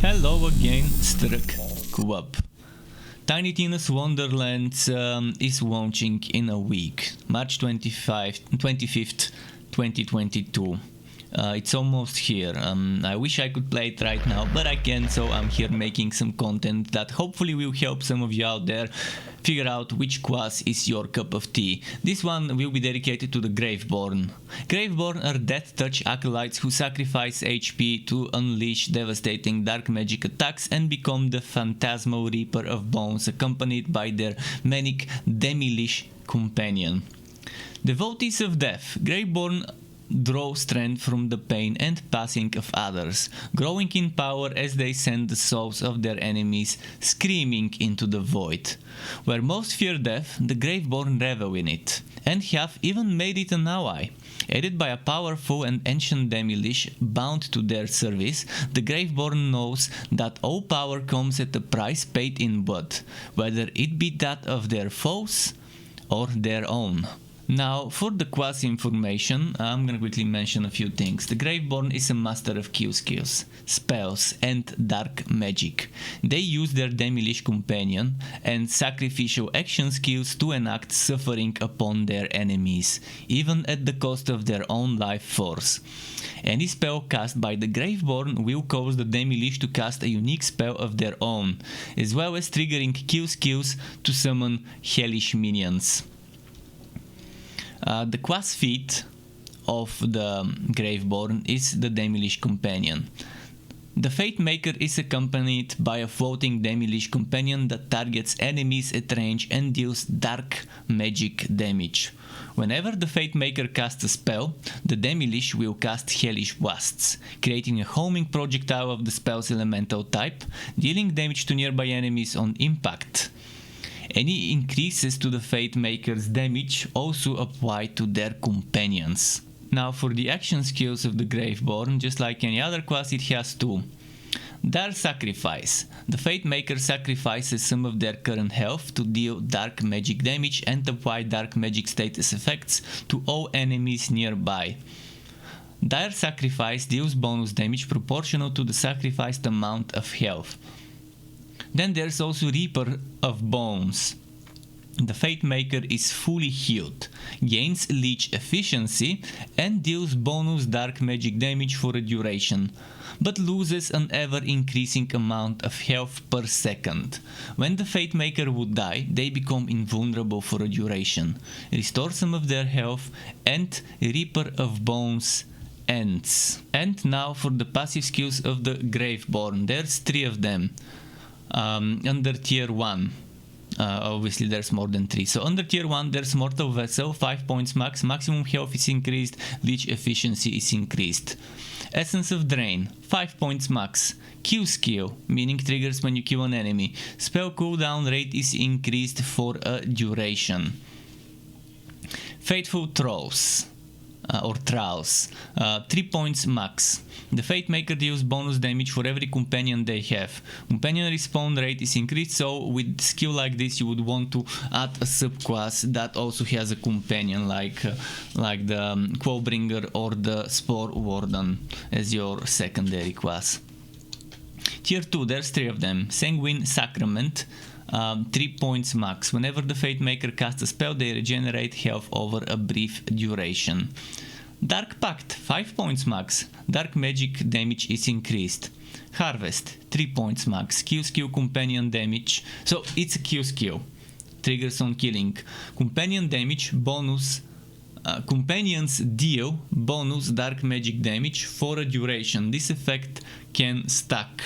Hello again, Struck Co-op. Tiny Tina's Wonderlands is launching in a week, March 25th, 2022. It's almost here. I wish I could play it right now, but I can't, so I'm here making some content that hopefully will help some of you out there figure out which class is your cup of tea. This one will be dedicated to the Graveborn. Graveborn are Death Touch acolytes who sacrifice HP to unleash devastating dark magic attacks and become the phantasmal reaper of bones, accompanied by their manic Demi-Lich companion. Devotees of death, Graveborn draw strength from the pain and passing of others, growing in power as they send the souls of their enemies screaming into the void. Where most fear death, the Graveborn revel in it, and have even made it an ally. Aided by a powerful and ancient Demi-Lich bound to their service, the Graveborn knows that all power comes at a price paid in blood, whether it be that of their foes or their own. Now, for the class information, I'm gonna quickly mention a few things. The Graveborn is a master of Q skills, spells, and dark magic. They use their Demi-Lich companion and sacrificial action skills to enact suffering upon their enemies, even at the cost of their own life force. Any spell cast by the Graveborn will cause the Demi-Lich to cast a unique spell of their own, as well as triggering Q skills to summon hellish minions. The class feat of the Graveborn is the Demi-Lich companion. The Fate Maker is accompanied by a floating Demi-Lich companion that targets enemies at range and deals dark magic damage. Whenever the Fate Maker casts a spell, the Demi-Lich will cast Hellish Blasts, creating a homing projectile of the spell's elemental type, dealing damage to nearby enemies on impact. Any increases to the Fate Maker's damage also apply to their companions. Now for the action skills of the Graveborn, just like any other class, it has two. Dark Sacrifice. The Fate Maker sacrifices some of their current health to deal dark magic damage and apply dark magic status effects to all enemies nearby. Dire Sacrifice deals bonus damage proportional to the sacrificed amount of health. Then there's also Reaper of Bones. The Fate Maker is fully healed, gains leech efficiency and deals bonus dark magic damage for a duration, but loses an ever increasing amount of health per second. When the Fate Maker would die, they become invulnerable for a duration, restore some of their health, and Reaper of Bones ends. And now for the passive skills of the Graveborn. There's three of them. Under tier 1, obviously there's more than 3. So under tier 1 there's Mortal Vessel, 5 points max, maximum health is increased, leech efficiency is increased. Essence of Drain, 5 points max, Q skill, meaning triggers when you kill an enemy, spell cooldown rate is increased for a duration. Fateful Trolls. Or Trolls, 3 points max. The Fate Maker deals bonus damage for every companion they have. Companion respawn rate is increased, so with skill like this you would want to add a subclass that also has a companion like the Quellbringer or the Spore Warden as your secondary class. Tier 2, there's 3 of them. Sanguine Sacrament, 3 points max. Whenever the Fate Maker casts a spell, they regenerate health over a brief duration. Dark Pact, 5 points max. Dark magic damage is increased. Harvest, 3 points max. Q skill companion damage. So it's a Q skill. Triggers on killing. Companion damage bonus. Companions deal bonus dark magic damage for a duration. This effect can stack.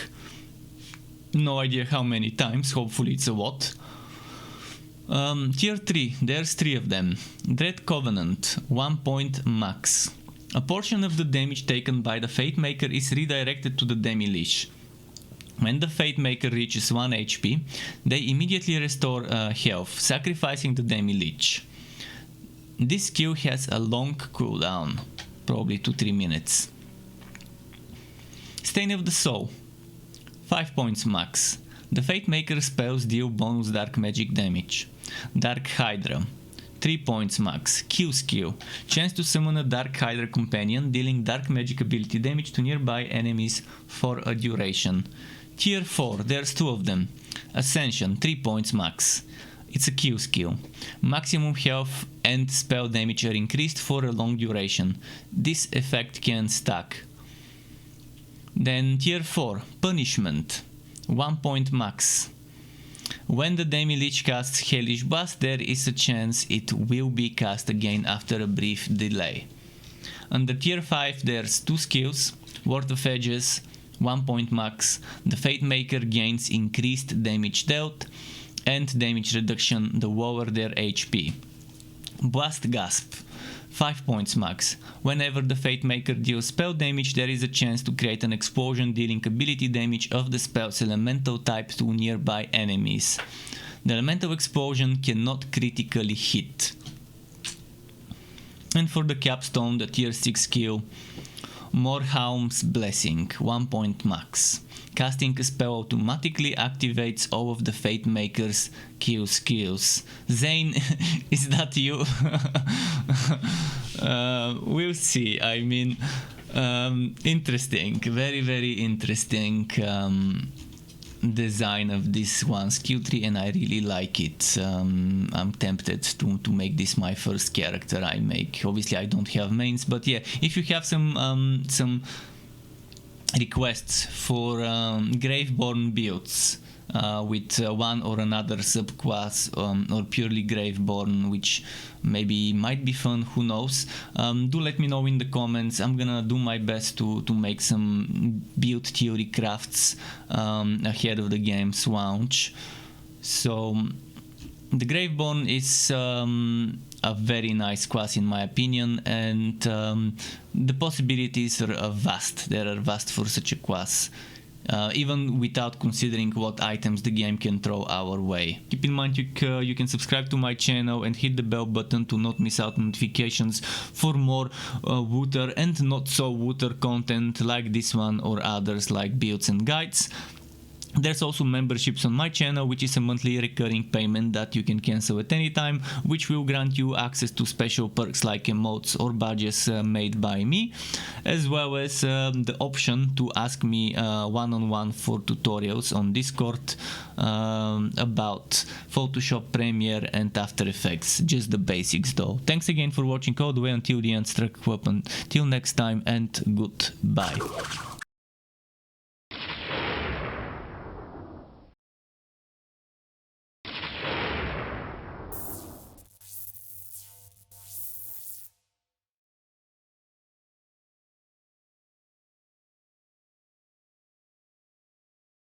No idea how many times, hopefully it's a lot. Tier 3, there's 3 of them. Dread Covenant, 1 point max. A portion of the damage taken by the Fate Maker is redirected to the Demi-Lich. When the Fate Maker reaches 1 HP, they immediately restore health, sacrificing the Demi-Lich. This skill has a long cooldown, probably 2-3 minutes. Stain of the Soul, 5 points max. The Fate Maker spells deal bonus dark magic damage. Dark Hydra, 3 points max. Q skill, chance to summon a Dark Hydra companion dealing dark magic ability damage to nearby enemies for a duration. Tier 4, there's 2 of them. Ascension, 3 points max. It's a Q skill. Maximum health and spell damage are increased for a long duration. This effect can stack. Then Tier 4, Punishment, 1 point max. When the Demi-Lich casts Hellish Blast, there is a chance it will be cast again after a brief delay. Under Tier 5 there's 2 skills, Word of Edges, 1 point max. The Fate Maker gains increased damage dealt and damage reduction the lower their HP. Blast Gasp, 5 points max. Whenever the Fate Maker deals spell damage, there is a chance to create an explosion dealing ability damage of the spell's elemental type to nearby enemies. The elemental explosion cannot critically hit. And for the capstone, the tier 6 skill, Morhaum's Blessing, 1 point max. Casting a spell automatically activates all of the Fate Maker's Q skills. Zane, is that you? We'll see. I mean, interesting, very, very interesting design of this one skill tree, and I really like it. I'm tempted to make this my first character I make. Obviously I don't have mains, but yeah, if you have some requests for Graveborn builds with one or another subclass or purely Graveborn, which maybe might be fun, who knows, do let me know in the comments. I'm gonna do my best to make some build theory crafts ahead of the game's launch. So the Graveborn is a very nice class in my opinion, and the possibilities are vast. They are vast for such a class, even without considering what items the game can throw our way. Keep in mind you can subscribe to my channel and hit the bell button to not miss out notifications for more Wooter and not so Wooter content like this one or others like builds and guides. There's also memberships on my channel, which is a monthly recurring payment that you can cancel at any time, which will grant you access to special perks like emotes or badges made by me, as well as the option to ask me one-on-one for tutorials on Discord about Photoshop, Premiere and After Effects, just the basics though. Thanks again for watching all the way until the end, struck weapon. Till next time and goodbye.